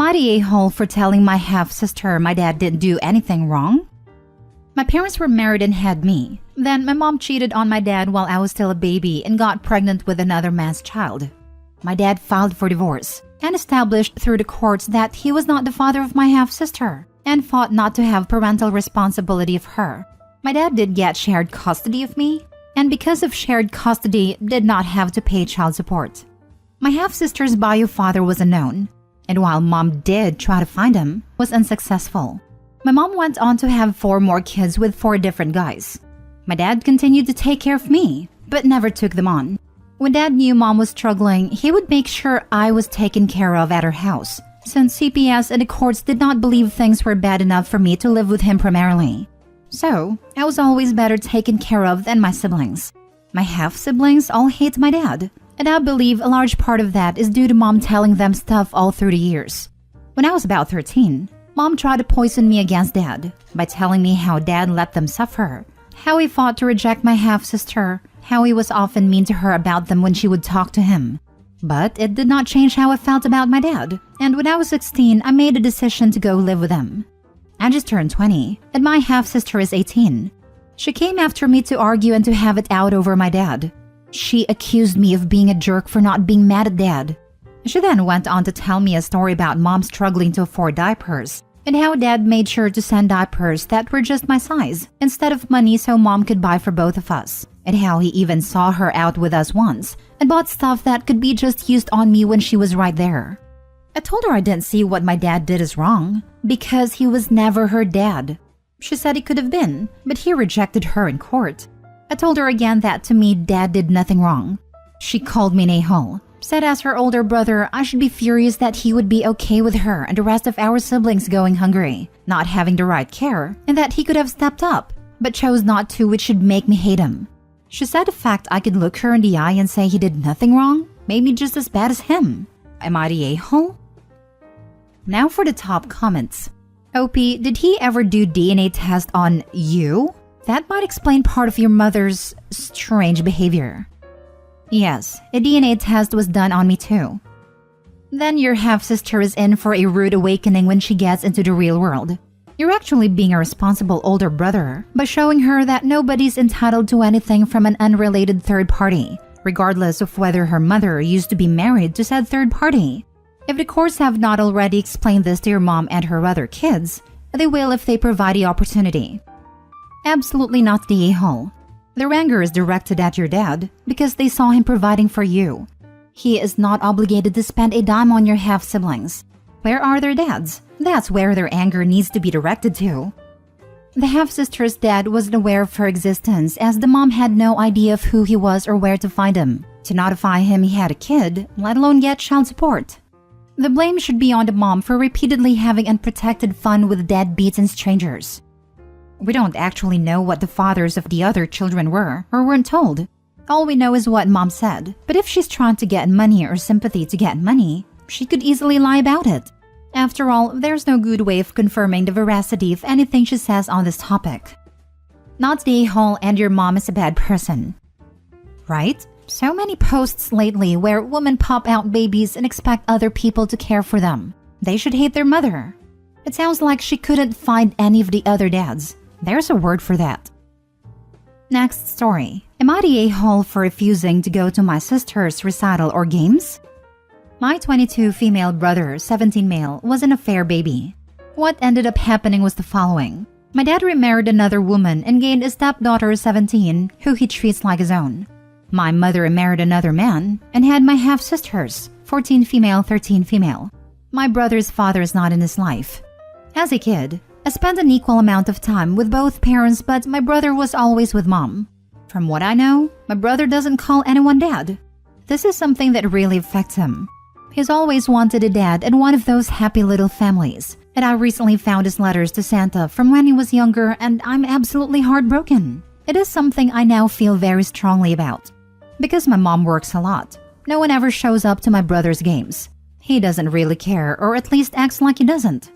I the a-hole for telling my half-sister my dad didn't do anything wrong? My parents were married and had me. Then my mom cheated on my dad while I was still a baby and got pregnant with another man's child. My dad filed for divorce and established through the courts that he was not the father of my half-sister and fought not to have parental responsibility of her. My dad did get shared custody of me, and because of shared custody, did not have to pay child support. My half-sister's bio father was unknown, and while mom did try to find him, was unsuccessful. My mom went on to have 4 more kids with 4 different guys. My dad continued to take care of me, but never took them on. When dad knew mom was struggling, he would make sure I was taken care of at her house, since CPS and the courts did not believe things were bad enough for me to live with him primarily. So, I was always better taken care of than my siblings. My half-siblings all hate my dad, and I believe a large part of that is due to mom telling them stuff all through the years. When I was about 13, mom tried to poison me against dad by telling me how dad let them suffer, how he fought to reject my half-sister, how he was often mean to her about them when she would talk to him. But it did not change how I felt about my dad, and when I was 16, I made a decision to go live with him. I just turned 20, and my half-sister is 18. She came after me to argue and to have it out over my dad. She accused me of being a jerk for not being mad at dad. She then went on to tell me a story about mom struggling to afford diapers, and how dad made sure to send diapers that were just my size, instead of money so mom could buy for both of us, and how he even saw her out with us once, and bought stuff that could be just used on me when she was right there. I told her I didn't see what my dad did as wrong, because he was never her dad. She said he could have been, but he rejected her in court. I told her again that to me, dad did nothing wrong. She called me an a-hole, said as her older brother I should be furious that he would be okay with her and the rest of our siblings going hungry, not having the right care, and that he could have stepped up, but chose not to, which should make me hate him. She said the fact I could look her in the eye and say he did nothing wrong made me just as bad as him. Am I the a-hole? Now for the top comments. OP, did he ever do DNA test on you? That might explain part of your mother's strange behavior. Yes, a DNA test was done on me too. Then your half-sister is in for a rude awakening when she gets into the real world. You're actually being a responsible older brother by showing her that nobody's entitled to anything from an unrelated third party, regardless of whether her mother used to be married to said third party. If the courts have not already explained this to your mom and her other kids, they will if they provide the opportunity. Absolutely not the a-hole. Their anger is directed at your dad because they saw him providing for you. He is not obligated to spend a dime on your half-siblings. Where are their dads? That's where their anger needs to be directed to. The half-sister's dad wasn't aware of her existence as the mom had no idea of who he was or where to find him, to notify him he had a kid, let alone get child support. The blame should be on the mom for repeatedly having unprotected fun with deadbeats and strangers. We don't actually know what the fathers of the other children were or weren't told. All we know is what mom said, but if she's trying to get money or sympathy to get money, she could easily lie about it. After all, there's no good way of confirming the veracity of anything she says on this topic. Not the a-hole and your mom is a bad person. Right? So many posts lately where women pop out babies and expect other people to care for them. They should hate their mother. It sounds like she couldn't find any of the other dads. There's a word for that. Next story. Am I the a-hole for refusing to go to my sister's recital or games? My 22 female brother, 17 male, was an affair baby. What ended up happening was the following. My dad remarried another woman and gained a stepdaughter, 17, who he treats like his own. My mother married another man and had my half-sisters, 14 female, 13 female. My brother's father is not in his life. As a kid, I spent an equal amount of time with both parents, but my brother was always with mom. From what I know, my brother doesn't call anyone dad. This is something that really affects him. He's always wanted a dad and one of those happy little families. And I recently found his letters to Santa from when he was younger, and I'm absolutely heartbroken. It is something I now feel very strongly about. Because my mom works a lot, no one ever shows up to my brother's games. He doesn't really care, or at least acts like he doesn't.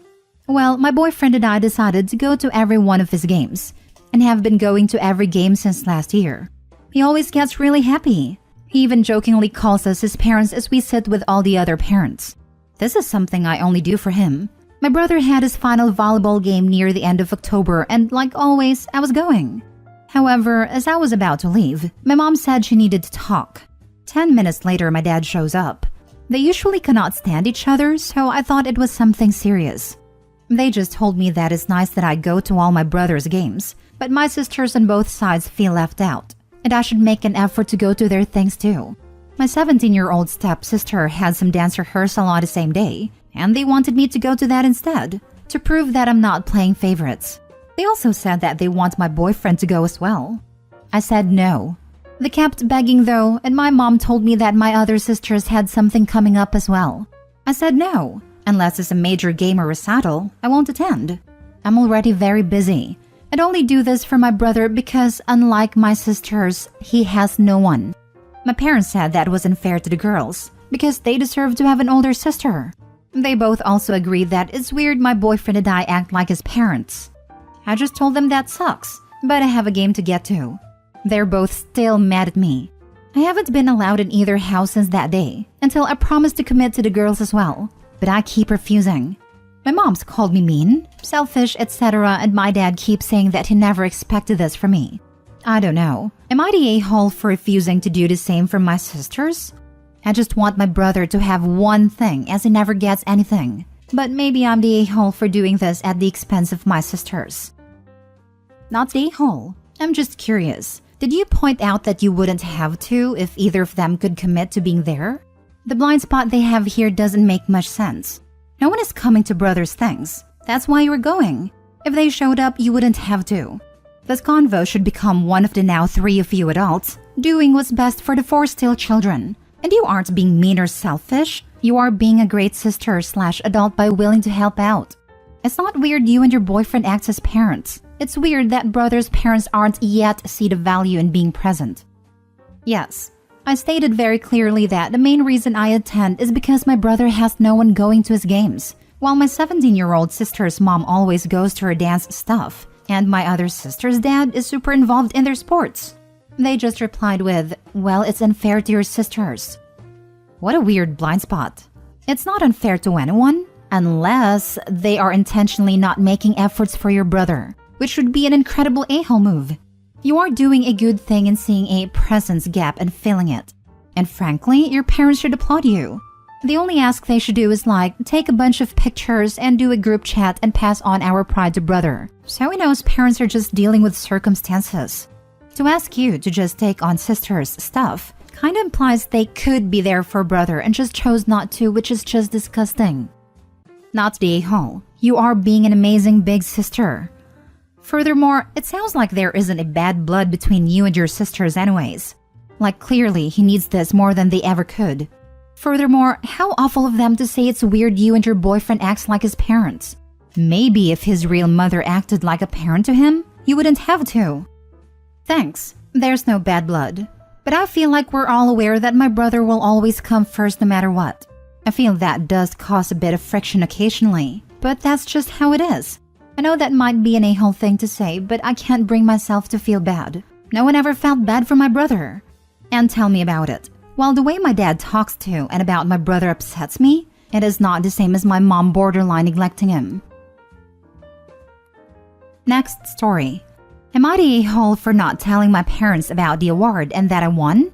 Well, my boyfriend and I decided to go to every one of his games, and have been going to every game since last year. He always gets really happy. He even jokingly calls us his parents as we sit with all the other parents. This is something I only do for him. My brother had his final volleyball game near the end of October and like always, I was going. However, as I was about to leave, my mom said she needed to talk. 10 minutes later, my dad shows up. They usually cannot stand each other, so I thought it was something serious. They just told me that it's nice that I go to all my brother's games, but my sisters on both sides feel left out, and I should make an effort to go to their things too. My 17-year-old stepsister had some dance rehearsal on the same day, and they wanted me to go to that instead, to prove that I'm not playing favorites. They also said that they want my boyfriend to go as well. I said no. They kept begging though, and my mom told me that my other sisters had something coming up as well. I said no. Unless it's a major game or recital, I won't attend. I'm already very busy. I'd only do this for my brother because, unlike my sisters, he has no one. My parents said that was unfair to the girls because they deserve to have an older sister. They both also agreed that it's weird my boyfriend and I act like his parents. I just told them that sucks, but I have a game to get to. They're both still mad at me. I haven't been allowed in either house since that day, until I promised to commit to the girls as well, but I keep refusing. My mom's called me mean, selfish, etc., and my dad keeps saying that he never expected this from me. I don't know. Am I the a-hole for refusing to do the same for my sisters? I just want my brother to have one thing as he never gets anything. But maybe I'm the a-hole for doing this at the expense of my sisters. Not the a-hole. I'm just curious. Did you point out that you wouldn't have to if either of them could commit to being there? The blind spot they have here doesn't make much sense. No one is coming to brothers' things. That's why you're going. If they showed up, you wouldn't have to. This convo should become one of the now 3 of you adults doing what's best for the 4 still children. And you aren't being mean or selfish. You are being a great sister/adult by willing to help out. It's not weird you and your boyfriend act as parents. It's weird that brothers' parents aren't yet see the value in being present. Yes, I stated very clearly that the main reason I attend is because my brother has no one going to his games, while my 17-year-old sister's mom always goes to her dance stuff, and my other sister's dad is super involved in their sports. They just replied with, well, it's unfair to your sisters. What a weird blind spot. It's not unfair to anyone, unless they are intentionally not making efforts for your brother, which would be an incredible a-hole move. You are doing a good thing in seeing a presence gap and filling it. And frankly, your parents should applaud you. The only ask they should do is take a bunch of pictures and do a group chat and pass on our pride to brother, so he knows parents are just dealing with circumstances. To ask you to just take on sister's stuff kinda implies they could be there for brother and just chose not to, which is just disgusting. Not the a-hole. You are being an amazing big sister. Furthermore, it sounds like there isn't a bad blood between you and your sisters anyways. Clearly, he needs this more than they ever could. Furthermore, how awful of them to say it's weird you and your boyfriend acts like his parents. Maybe if his real mother acted like a parent to him, you wouldn't have to. Thanks, there's no bad blood. But I feel like we're all aware that my brother will always come first no matter what. I feel that does cause a bit of friction occasionally, but that's just how it is. I know that might be an a-hole thing to say, but I can't bring myself to feel bad. No one ever felt bad for my brother. And tell me about it. While the way my dad talks to and about my brother upsets me, it is not the same as my mom borderline neglecting him. Next story. Am I the a-hole for not telling my parents about the award and that I won?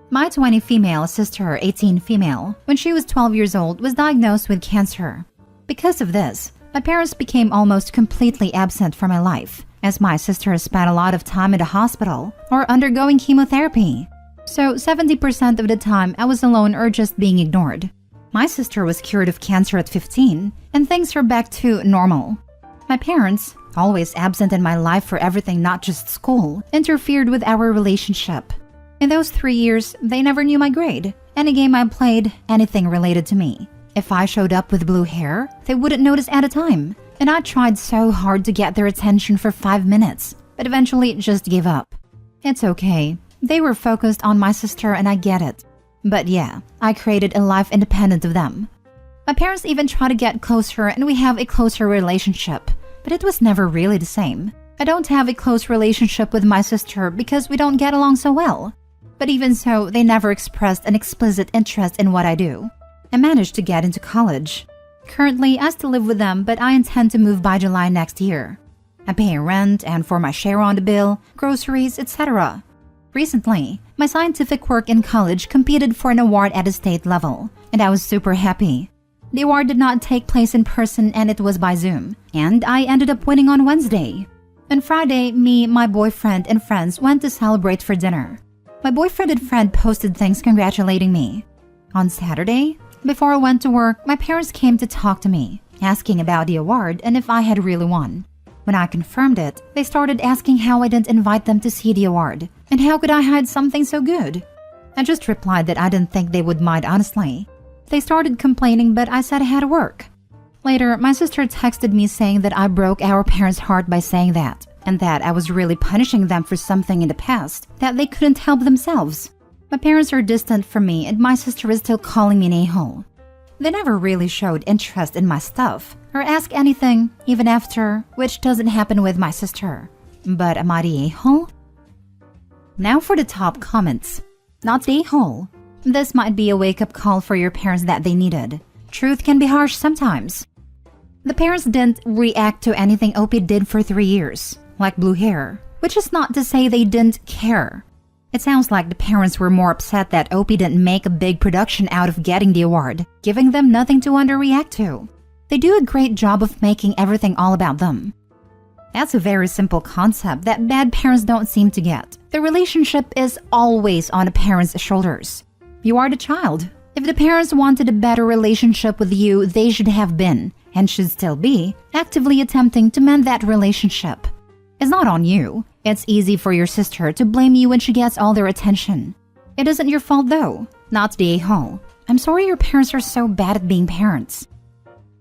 My 20 female sister, 18 female, when she was 12 years old, was diagnosed with cancer. Because of this, my parents became almost completely absent from my life, as my sister spent a lot of time in the hospital or undergoing chemotherapy. So 70% of the time I was alone or just being ignored. My sister was cured of cancer at 15, and things are back to normal. My parents, always absent in my life for everything not just school, interfered with our relationship. In those 3 years, they never knew my grade, any game I played, anything related to me. If I showed up with blue hair, they wouldn't notice at a time, and I tried so hard to get their attention for 5 minutes, but eventually just gave up. It's okay. They were focused on my sister and I get it. But yeah, I created a life independent of them. My parents even tried to get closer and we have a closer relationship, but it was never really the same. I don't have a close relationship with my sister because we don't get along so well. But even so, they never expressed an explicit interest in what I do. I managed to get into college. Currently, I still live with them, but I intend to move by July next year. I pay rent and for my share on the bill, groceries, etc. Recently, my scientific work in college competed for an award at the state level, and I was super happy. The award did not take place in person and it was by Zoom, and I ended up winning on Wednesday. On Friday, me, my boyfriend, and friends went to celebrate for dinner. My boyfriend and friend posted things congratulating me. On Saturday, before I went to work, my parents came to talk to me, asking about the award and if I had really won. When I confirmed it, they started asking how I didn't invite them to see the award, and how could I hide something so good? I just replied that I didn't think they would mind honestly. They started complaining, but I said I had to work. Later, my sister texted me saying that I broke our parents' heart by saying that, and that I was really punishing them for something in the past that they couldn't help themselves. My parents are distant from me and my sister is still calling me an a-hole. They never really showed interest in my stuff or ask anything, even after, which doesn't happen with my sister. But am I the a-hole? Now for the top comments. Not the a-hole. This might be a wake-up call for your parents that they needed. Truth can be harsh sometimes. The parents didn't react to anything Opie did for 3 years, like blue hair, which is not to say they didn't care. It sounds like the parents were more upset that Opie didn't make a big production out of getting the award, giving them nothing to underreact to. They do a great job of making everything all about them. That's a very simple concept that bad parents don't seem to get. The relationship is always on a parent's shoulders. You are the child. If the parents wanted a better relationship with you, they should have been, and should still be, actively attempting to mend that relationship. It's not on you. It's easy for your sister to blame you when she gets all their attention. It isn't your fault though, not the a-hole. I'm sorry your parents are so bad at being parents.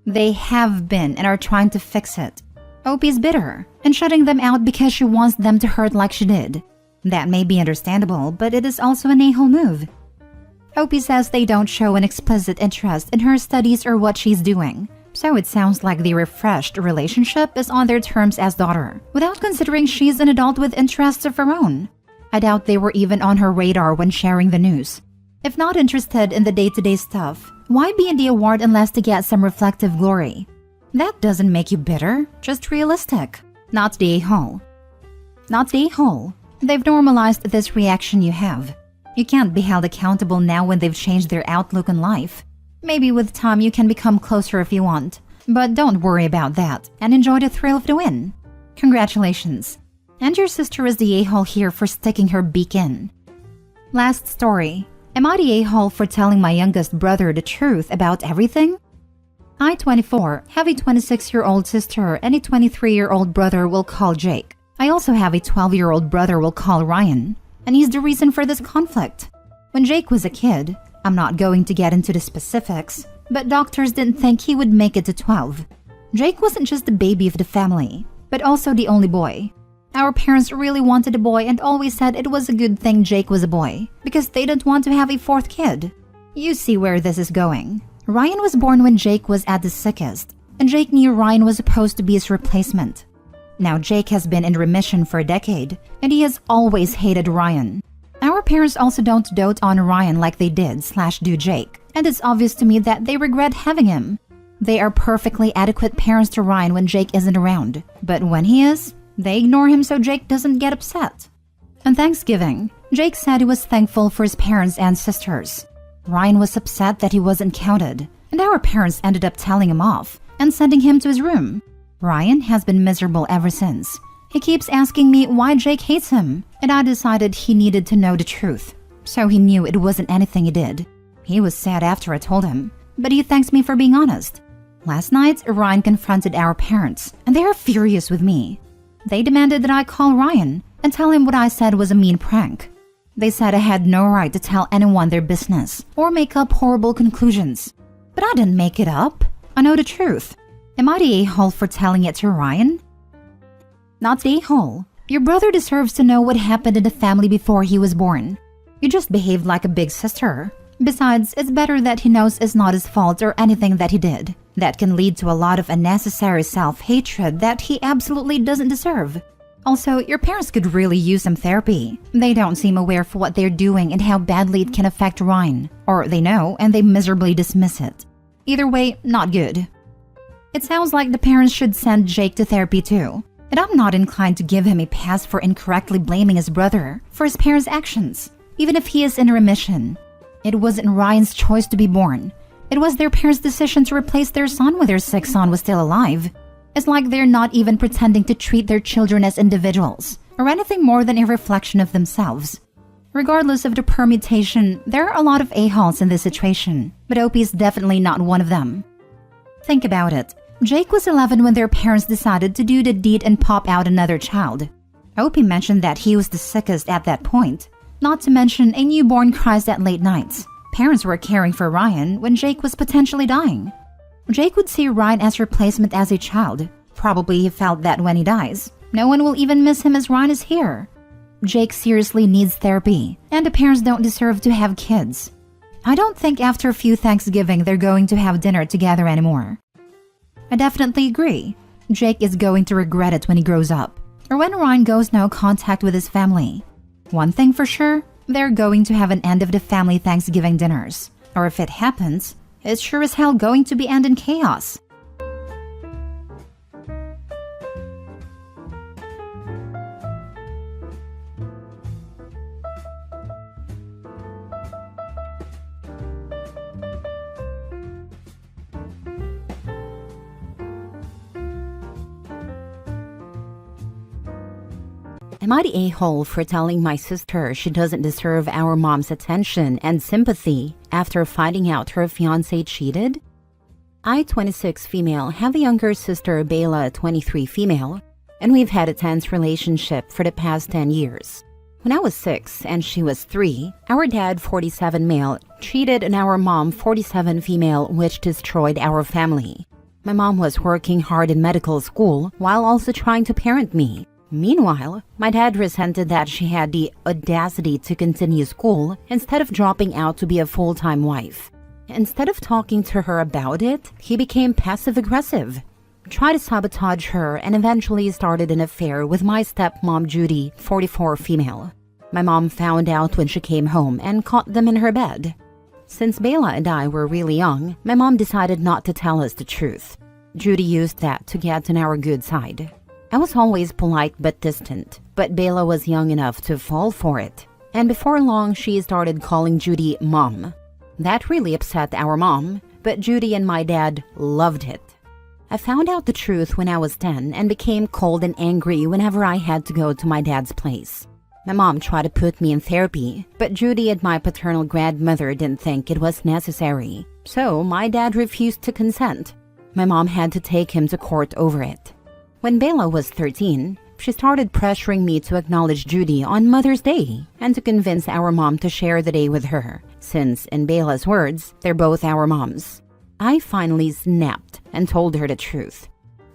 They have been and are trying to fix it. Opie's bitter and shutting them out because she wants them to hurt like she did. That may be understandable, but it is also an a-hole move. Opie says they don't show an explicit interest in her studies or what she's doing. So it sounds like the refreshed relationship is on their terms as daughter, without considering she's an adult with interests of her own. I doubt they were even on her radar when sharing the news. If not interested in the day-to-day stuff, why be in the award unless to get some reflective glory? That doesn't make you bitter, just realistic. Not the a-hole. Not the a-hole. They've normalized this reaction you have. You can't be held accountable now when they've changed their outlook on life. Maybe with time you can become closer if you want, but don't worry about that and enjoy the thrill of the win. Congratulations. And your sister is the a-hole here for sticking her beak in. Last story. Am I the a-hole for telling my youngest brother the truth about everything? I, 24, have a 26-year-old sister and a 23-year-old brother we'll call Jake. I also have a 12-year-old brother we'll call Ryan, and he's the reason for this conflict. When Jake was a kid, I'm not going to get into the specifics, but doctors didn't think he would make it to 12. Jake wasn't just the baby of the family, but also the only boy. Our parents really wanted a boy and always said it was a good thing Jake was a boy, because they didn't want to have a fourth kid. You see where this is going. Ryan was born when Jake was at the sickest, and Jake knew Ryan was supposed to be his replacement. Now Jake has been in remission for a decade, and he has always hated Ryan. Our parents also don't dote on Ryan like they did/do Jake, and it's obvious to me that they regret having him. They are perfectly adequate parents to Ryan when Jake isn't around, but when he is, they ignore him so Jake doesn't get upset. On Thanksgiving, Jake said he was thankful for his parents and sisters. Ryan was upset that he wasn't counted, and our parents ended up telling him off and sending him to his room. Ryan has been miserable ever since. He keeps asking me why Jake hates him, and I decided he needed to know the truth. So he knew it wasn't anything he did. He was sad after I told him, but he thanks me for being honest. Last night, Ryan confronted our parents, and they are furious with me. They demanded that I call Ryan and tell him what I said was a mean prank. They said I had no right to tell anyone their business or make up horrible conclusions. But I didn't make it up. I know the truth. Am I the a-hole for telling it to Ryan? Not the a-hole. Your brother deserves to know what happened in the family before he was born. You just behaved like a big sister. Besides, it's better that he knows it's not his fault or anything that he did. That can lead to a lot of unnecessary self-hatred that he absolutely doesn't deserve. Also, your parents could really use some therapy. They don't seem aware of what they're doing and how badly it can affect Ryan. Or they know and they miserably dismiss it. Either way, not good. It sounds like the parents should send Jake to therapy too. And I'm not inclined to give him a pass for incorrectly blaming his brother for his parents' actions, even if he is in remission. It wasn't Ryan's choice to be born. It was their parents' decision to replace their son when their sick son was still alive. It's like they're not even pretending to treat their children as individuals, or anything more than a reflection of themselves. Regardless of the permutation, there are a lot of a-holes in this situation, but Opie is definitely not one of them. Think about it. Jake was 11 when their parents decided to do the deed and pop out another child. Opie mentioned that he was the sickest at that point, not to mention a newborn cries at late nights. Parents were caring for Ryan when Jake was potentially dying. Jake would see Ryan as replacement as a child. Probably he felt that when he dies, no one will even miss him as Ryan is here. Jake seriously needs therapy, and the parents don't deserve to have kids. I don't think after a few Thanksgiving they're going to have dinner together anymore. I definitely agree. Jake is going to regret it when he grows up, or when Ryan goes no contact with his family. One thing for sure, they're going to have an end of the family Thanksgiving dinners. Or if it happens, it's sure as hell going to be end in chaos. Am I the a-hole for telling my sister she doesn't deserve our mom's attention and sympathy after finding out her fiancé cheated? I, 26 female, have a younger sister, Bella, 23 female, and we've had a tense relationship for the past 10 years. When I was 6 and she was 3, our dad, 47 male, cheated on our mom, 47 female, which destroyed our family. My mom was working hard in medical school while also trying to parent me. Meanwhile, my dad resented that she had the audacity to continue school instead of dropping out to be a full-time wife. Instead of talking to her about it, he became passive-aggressive, tried to sabotage her, and eventually started an affair with my stepmom Judy, 44 female. My mom found out when she came home and caught them in her bed. Since Bella and I were really young, my mom decided not to tell us the truth. Judy used that to get on our good side. I was always polite but distant, but Bella was young enough to fall for it. And before long, she started calling Judy Mom. That really upset our mom, but Judy and my dad loved it. I found out the truth when I was 10 and became cold and angry whenever I had to go to my dad's place. My mom tried to put me in therapy, but Judy and my paternal grandmother didn't think it was necessary. So my dad refused to consent. My mom had to take him to court over it. When Bella was 13, she started pressuring me to acknowledge Judy on Mother's Day and to convince our mom to share the day with her, since, in Bella's words, they're both our moms. I finally snapped and told her the truth.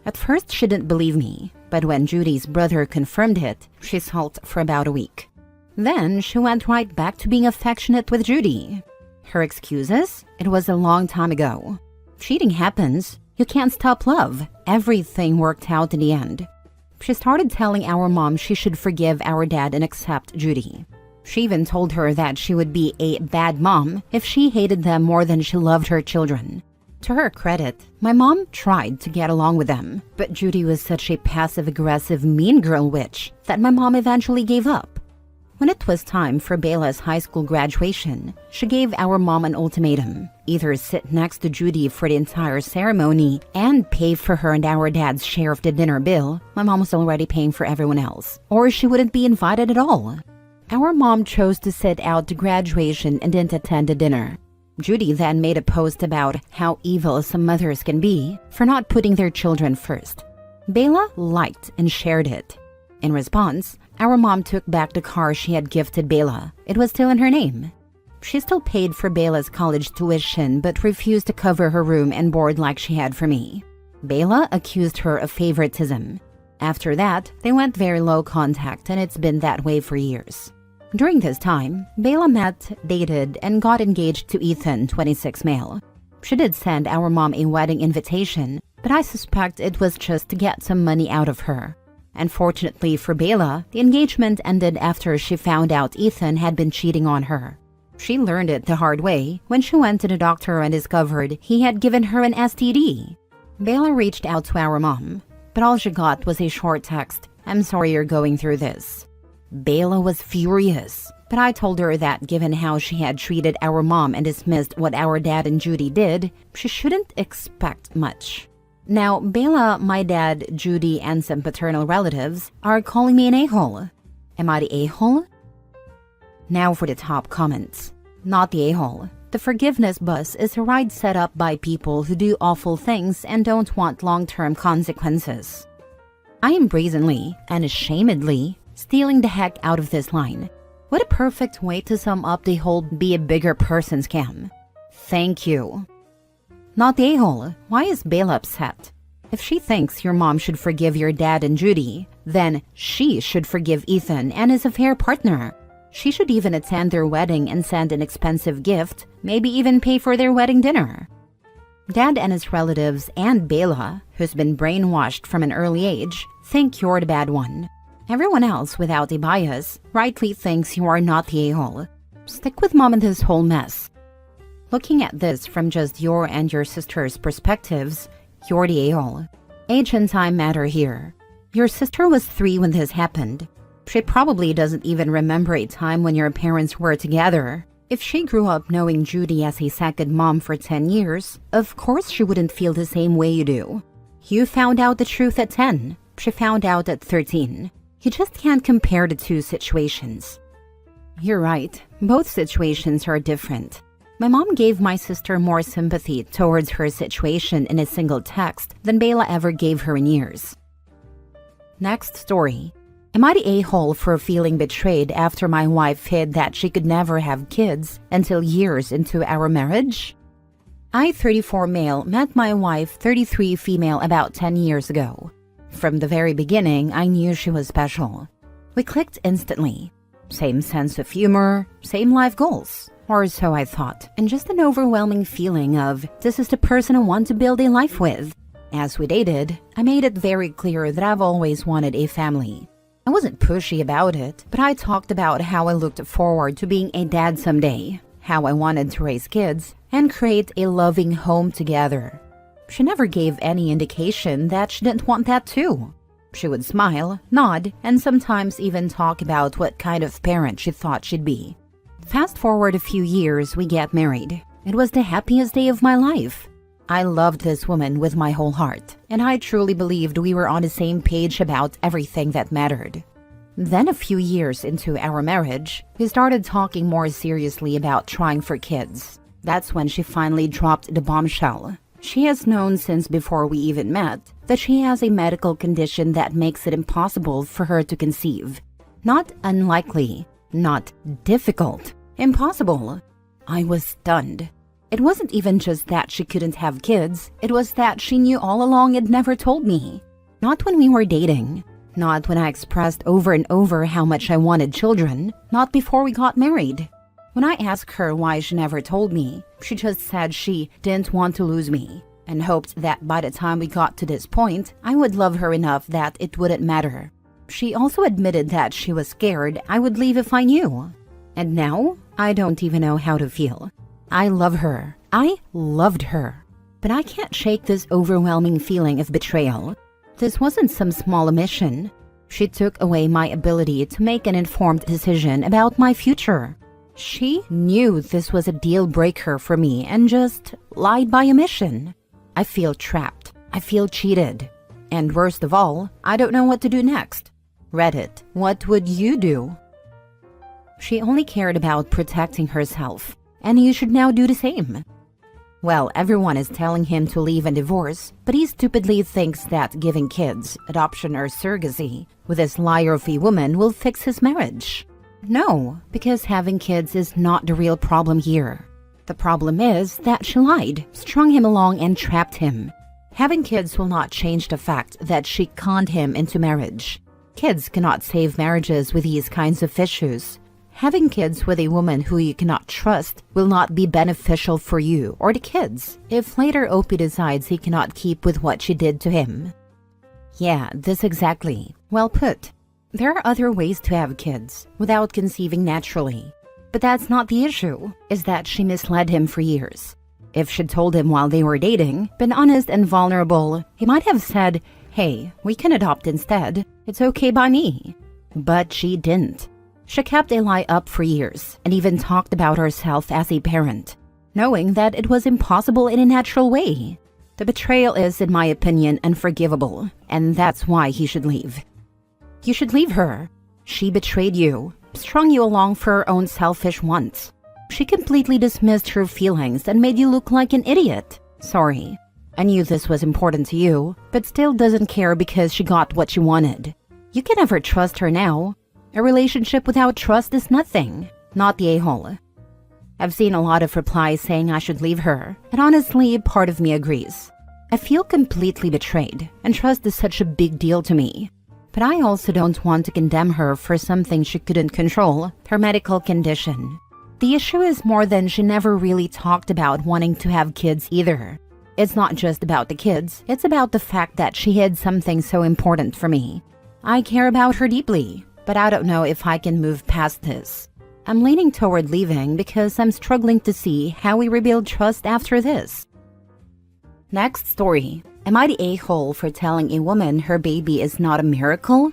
At first, she didn't believe me, but when Judy's brother confirmed it, she sulked for about a week. Then, she went right back to being affectionate with Judy. Her excuses? It was a long time ago. Cheating happens. You can't stop love. Everything worked out in the end. She started telling our mom she should forgive our dad and accept Judy. She even told her that she would be a bad mom if she hated them more than she loved her children. To her credit, my mom tried to get along with them, but Judy was such a passive-aggressive mean girl witch that my mom eventually gave up. When it was time for Bella's high school graduation, she gave our mom an ultimatum. Either sit next to Judy for the entire ceremony and pay for her and our dad's share of the dinner bill. My mom was already paying for everyone else, or she wouldn't be invited at all. Our mom chose to sit out the graduation and didn't attend the dinner. Judy then made a post about how evil some mothers can be for not putting their children first. Bella liked and shared it. In response, our mom took back the car she had gifted Bella. It was still in her name. She still paid for Bella's college tuition but refused to cover her room and board like she had for me. Bella accused her of favoritism. After that, they went very low contact, and it's been that way for years. During this time, Bella met, dated, and got engaged to Ethan, 26 male. She did send our mom a wedding invitation, but I suspect it was just to get some money out of her. Unfortunately for Bella, the engagement ended after she found out Ethan had been cheating on her. She learned it the hard way when she went to the doctor and discovered he had given her an STD. Bella reached out to our mom, but all she got was a short text, "I'm sorry you're going through this." Bella was furious, but I told her that given how she had treated our mom and dismissed what our dad and Judy did, she shouldn't expect much. Now, Bella, my dad, Judy, and some paternal relatives are calling me an a-hole. Am I the a-hole? Now for the top comments. Not the a-hole. The forgiveness bus is a ride set up by people who do awful things and don't want long-term consequences. I am brazenly, unashamedly, stealing the heck out of this line. What a perfect way to sum up the whole be a bigger person scam. Thank you. Not the a-hole. Why is Bella upset? If she thinks your mom should forgive your dad and Judy, then she should forgive Ethan and his affair partner. She should even attend their wedding and send an expensive gift, maybe even pay for their wedding dinner. Dad and his relatives and Bella, who's been brainwashed from an early age, think you're the bad one. Everyone else without a bias rightly thinks you are not the a-hole. Stick with mom in this whole mess. Looking at this from just your and your sister's perspectives, you're the a-hole. Age and time matter here. Your sister was 3 when this happened. She probably doesn't even remember a time when your parents were together. If she grew up knowing Judy as a second mom for 10 years, of course she wouldn't feel the same way you do. You found out the truth at 10. She found out at 13. You just can't compare the two situations. You're right. Both situations are different. My mom gave my sister more sympathy towards her situation in a single text than Bella ever gave her in years. Next story. Am I the a-hole for feeling betrayed after my wife hid that she could never have kids until years into our marriage? I, 34 male, met my wife, 33 female, about 10 years ago. From the very beginning, I knew she was special. We clicked instantly. Same sense of humor, same life goals. Or so I thought, and just an overwhelming feeling of, this is the person I want to build a life with. As we dated, I made it very clear that I've always wanted a family. I wasn't pushy about it, but I talked about how I looked forward to being a dad someday, how I wanted to raise kids, and create a loving home together. She never gave any indication that she didn't want that too. She would smile, nod, and sometimes even talk about what kind of parent she thought she'd be. Fast forward a few years, we get married. It was the happiest day of my life. I loved this woman with my whole heart, and I truly believed we were on the same page about everything that mattered. Then a few years into our marriage, we started talking more seriously about trying for kids. That's when she finally dropped the bombshell. She has known since before we even met that she has a medical condition that makes it impossible for her to conceive. Not unlikely, not difficult, impossible. I was stunned. It wasn't even just that she couldn't have kids, it was that she knew all along and never told me. Not when we were dating, not when I expressed over and over how much I wanted children, not before we got married. When I asked her why she never told me, she just said she didn't want to lose me and hoped that by the time we got to this point, I would love her enough that it wouldn't matter. She also admitted that she was scared I would leave if I knew. And now, I don't even know how to feel. I love her. I loved her. But I can't shake this overwhelming feeling of betrayal. This wasn't some small omission. She took away my ability to make an informed decision about my future. She knew this was a deal breaker for me and just lied by omission. I feel trapped. I feel cheated. And worst of all, I don't know what to do next. Reddit, what would you do? She only cared about protecting herself. And you should now do the same. Well, everyone is telling him to leave and divorce, but he stupidly thinks that giving kids, adoption or surrogacy, with this liar of a woman will fix his marriage. No, because having kids is not the real problem here. The problem is that she lied, strung him along and trapped him. Having kids will not change the fact that she conned him into marriage. Kids cannot save marriages with these kinds of issues. Having kids with a woman who you cannot trust will not be beneficial for you or the kids if later Opie decides he cannot keep with what she did to him. Yeah, this exactly. Well put. There are other ways to have kids without conceiving naturally. But that's not the issue, is that she misled him for years. If she'd told him while they were dating, been honest and vulnerable, he might have said, "Hey, we can adopt instead. It's okay by me." But she didn't. She kept a lie up for years and even talked about herself as a parent, knowing that it was impossible in a natural way. The betrayal is, in my opinion, unforgivable, and that's why he should leave. You should leave her. She betrayed you, strung you along for her own selfish wants. She completely dismissed her feelings and made you look like an idiot. Sorry. I knew this was important to you, but still doesn't care because she got what she wanted. You can never trust her now. A relationship without trust is nothing. Not the a-hole. I've seen a lot of replies saying I should leave her, and honestly, part of me agrees. I feel completely betrayed, and trust is such a big deal to me. But I also don't want to condemn her for something she couldn't control, her medical condition. The issue is more than she never really talked about wanting to have kids either. It's not just about the kids, it's about the fact that she hid something so important for me. I care about her deeply, but I don't know if I can move past this. I'm leaning toward leaving because I'm struggling to see how we rebuild trust after this. Next story. Am I the a-hole for telling a woman her baby is not a miracle?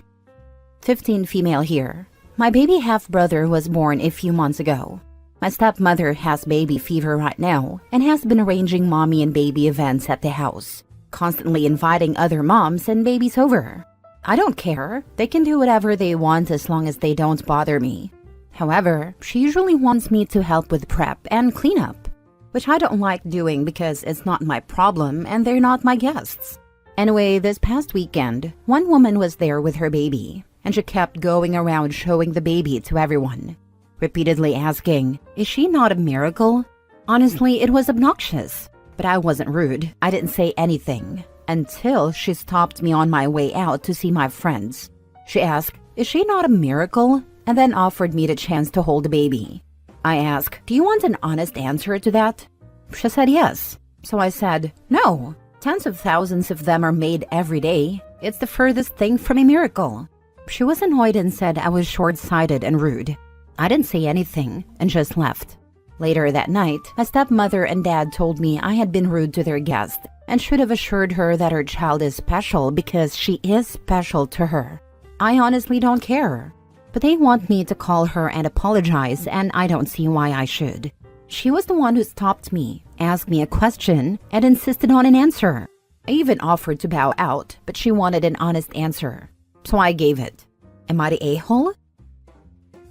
15 female here. My baby half-brother was born a few months ago. My stepmother has baby fever right now and has been arranging mommy and baby events at the house, constantly inviting other moms and babies over. I don't care. They can do whatever they want as long as they don't bother me. However, she usually wants me to help with prep and cleanup, which I don't like doing because it's not my problem and they're not my guests. Anyway, this past weekend, one woman was there with her baby, and she kept going around showing the baby to everyone, repeatedly asking, "Is she not a miracle?" Honestly, it was obnoxious, but I wasn't rude. I didn't say anything until she stopped me on my way out to see my friends. She asked, "Is she not a miracle?" and then offered me the chance to hold the baby. I asked, "Do you want an honest answer to that?" She said yes. So I said, "No. Tens of thousands of them are made every day. It's the furthest thing from a miracle." She was annoyed and said I was short-sighted and rude. I didn't say anything and just left. Later that night, my stepmother and dad told me I had been rude to their guest and should have assured her that her child is special because she is special to her. I honestly don't care. But they want me to call her and apologize, and I don't see why I should. She was the one who stopped me, asked me a question, and insisted on an answer. I even offered to bow out, but she wanted an honest answer. So I gave it. Am I the a-hole?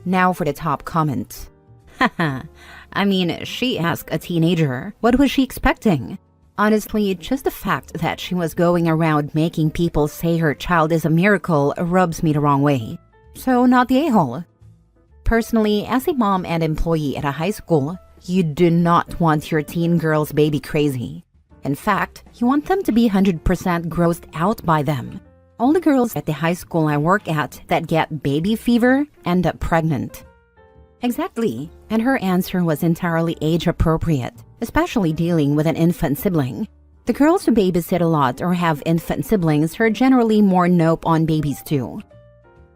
Now for the top comment. Haha, I mean, she asked a teenager. What was she expecting? Honestly, just the fact that she was going around making people say her child is a miracle rubs me the wrong way. So not the a-hole. Personally, as a mom and employee at a high school, you do not want your teen girl's baby crazy. In fact, you want them to be 100% grossed out by them. All the girls at the high school I work at that get baby fever end up pregnant. Exactly, and her answer was entirely age-appropriate, especially dealing with an infant sibling. The girls who babysit a lot or have infant siblings are generally more nope on babies too.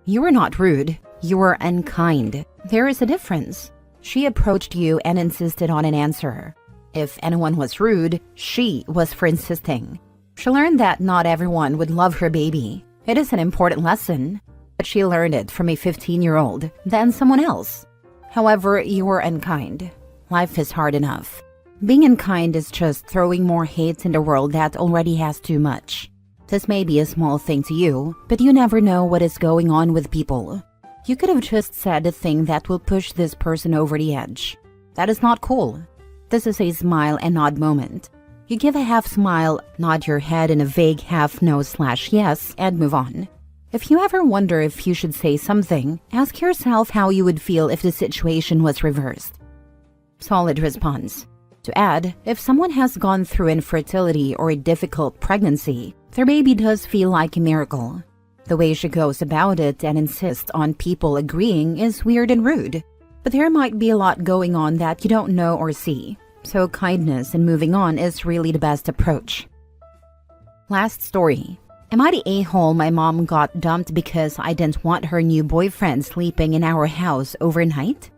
You were not rude, you were unkind. There is a difference. She approached you and insisted on an answer. If anyone was rude, she was for insisting. She learned that not everyone would love her baby. It is an important lesson, but she learned it from a 15-year-old, then someone else. However, you were unkind. Life is hard enough. Being unkind is just throwing more hate in the world that already has too much. This may be a small thing to you, but you never know what is going on with people. You could have just said a thing that will push this person over the edge. That is not cool. This is a smile and nod moment. You give a half smile, nod your head in a vague half no/yes, and move on. If you ever wonder if you should say something, ask yourself how you would feel if the situation was reversed. Solid response. To add, if someone has gone through infertility or a difficult pregnancy, their baby does feel like a miracle. The way she goes about it and insists on people agreeing is weird and rude, but there might be a lot going on that you don't know or see, so kindness and moving on is really the best approach. Last story. Am I the a-hole my mom got dumped because I didn't want her new boyfriend sleeping in our house overnight?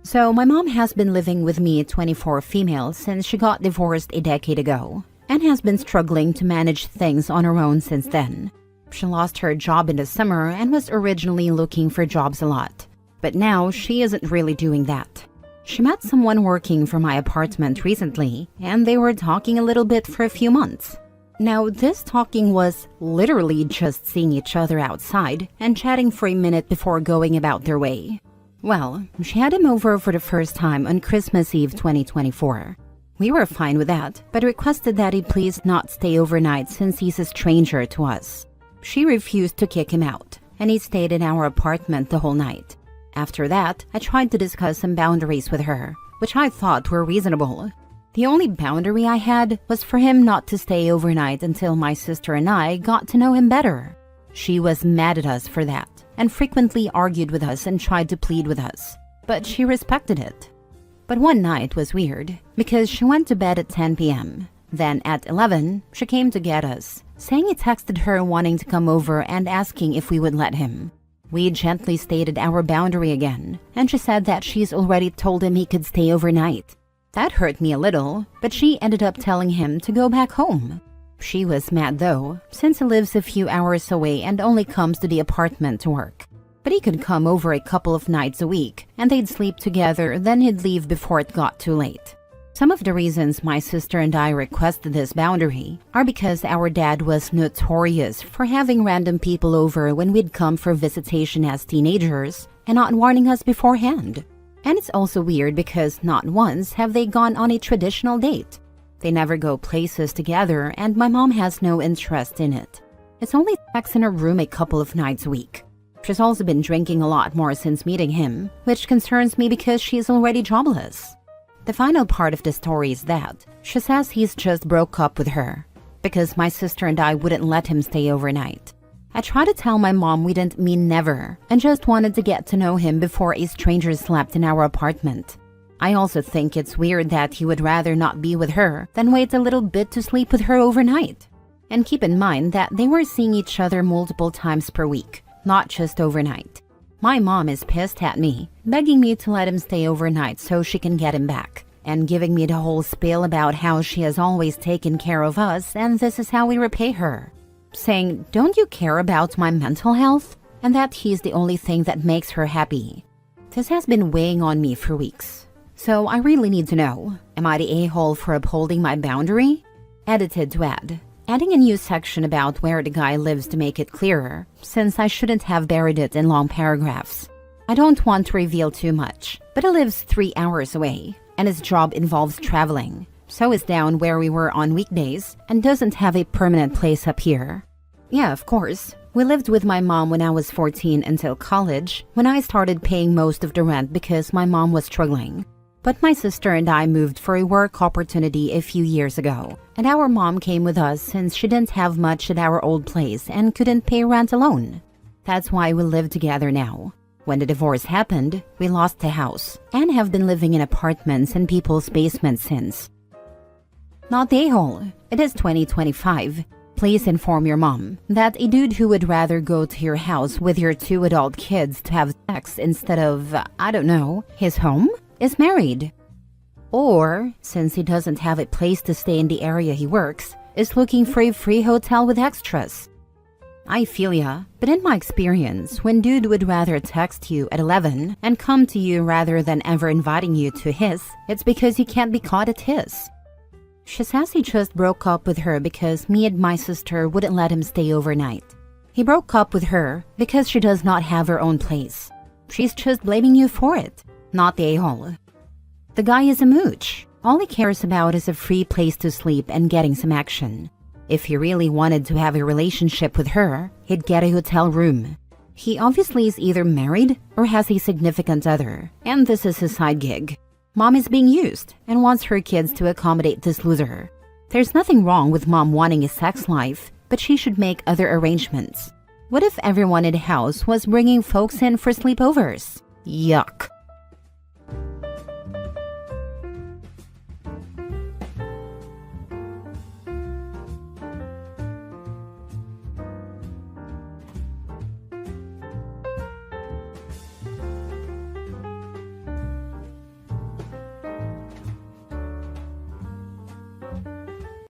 So my mom has been living with me, 24 female, since she got divorced a decade ago, and has been struggling to manage things on her own since then. She lost her job in the summer and was originally looking for jobs a lot, but now she isn't really doing that. She met someone working for my apartment recently, and they were talking a little bit for a few months. Now, this talking was literally just seeing each other outside and chatting for a minute before going about their way. Well, she had him over for the first time on Christmas Eve 2024. We were fine with that, but requested that he please not stay overnight since he's a stranger to us. She refused to kick him out, and he stayed in our apartment the whole night. After that, I tried to discuss some boundaries with her, which I thought were reasonable. The only boundary I had was for him not to stay overnight until my sister and I got to know him better. She was mad at us for that and frequently argued with us and tried to plead with us, but she respected it. But one night was weird because she went to bed at 10 p.m. Then at 11, she came to get us, saying he texted her wanting to come over and asking if we would let him. We gently stated our boundary again, and she said that she's already told him he could stay overnight. That hurt me a little, but she ended up telling him to go back home. She was mad though, since he lives a few hours away and only comes to the apartment to work. But he could come over a couple of nights a week, and they'd sleep together, then he'd leave before it got too late. Some of the reasons my sister and I requested this boundary are because our dad was notorious for having random people over when we'd come for visitation as teenagers and not warning us beforehand. And it's also weird because not once have they gone on a traditional date. They never go places together, and my mom has no interest in it. It's only sex in her room a couple of nights a week. She's also been drinking a lot more since meeting him, which concerns me because she's already jobless. The final part of the story is that she says he's just broke up with her because my sister and I wouldn't let him stay overnight. I tried to tell my mom we didn't mean never and just wanted to get to know him before a stranger slept in our apartment. I also think it's weird that he would rather not be with her than wait a little bit to sleep with her overnight. And keep in mind that they were seeing each other multiple times per week, not just overnight. My mom is pissed at me, begging me to let him stay overnight so she can get him back, and giving me the whole spiel about how she has always taken care of us and this is how we repay her. Saying, don't you care about my mental health? And that he's the only thing that makes her happy. This has been weighing on me for weeks. So I really need to know, am I the a-hole for upholding my boundary? Edited to add, adding a new section about where the guy lives to make it clearer, since I shouldn't have buried it in long paragraphs. I don't want to reveal too much, but he lives 3 hours away, and his job involves traveling. So is down where we were on weekdays and doesn't have a permanent place up here. Yeah, of course. We lived with my mom when I was 14 until college, when I started paying most of the rent because my mom was struggling. But my sister and I moved for a work opportunity a few years ago, and our mom came with us since she didn't have much at our old place and couldn't pay rent alone. That's why we live together now. When the divorce happened, we lost the house and have been living in apartments and people's basements since. Not the a-hole. It is 2025. Please inform your mom that a dude who would rather go to your house with your 2 adult kids to have sex instead of, I don't know, his home, is married. Or, since he doesn't have a place to stay in the area he works, is looking for a free hotel with extras. I feel ya, but in my experience, when dude would rather text you at 11 and come to you rather than ever inviting you to his, it's because he can't be caught at his. She says he just broke up with her because me and my sister wouldn't let him stay overnight. He broke up with her because she does not have her own place. She's just blaming you for it, not the a-hole. The guy is a mooch. All he cares about is a free place to sleep and getting some action. If he really wanted to have a relationship with her, he'd get a hotel room. He obviously is either married or has a significant other, and this is his side gig. Mom is being used and wants her kids to accommodate this loser. There's nothing wrong with mom wanting a sex life, but she should make other arrangements. What if everyone in the house was bringing folks in for sleepovers? Yuck.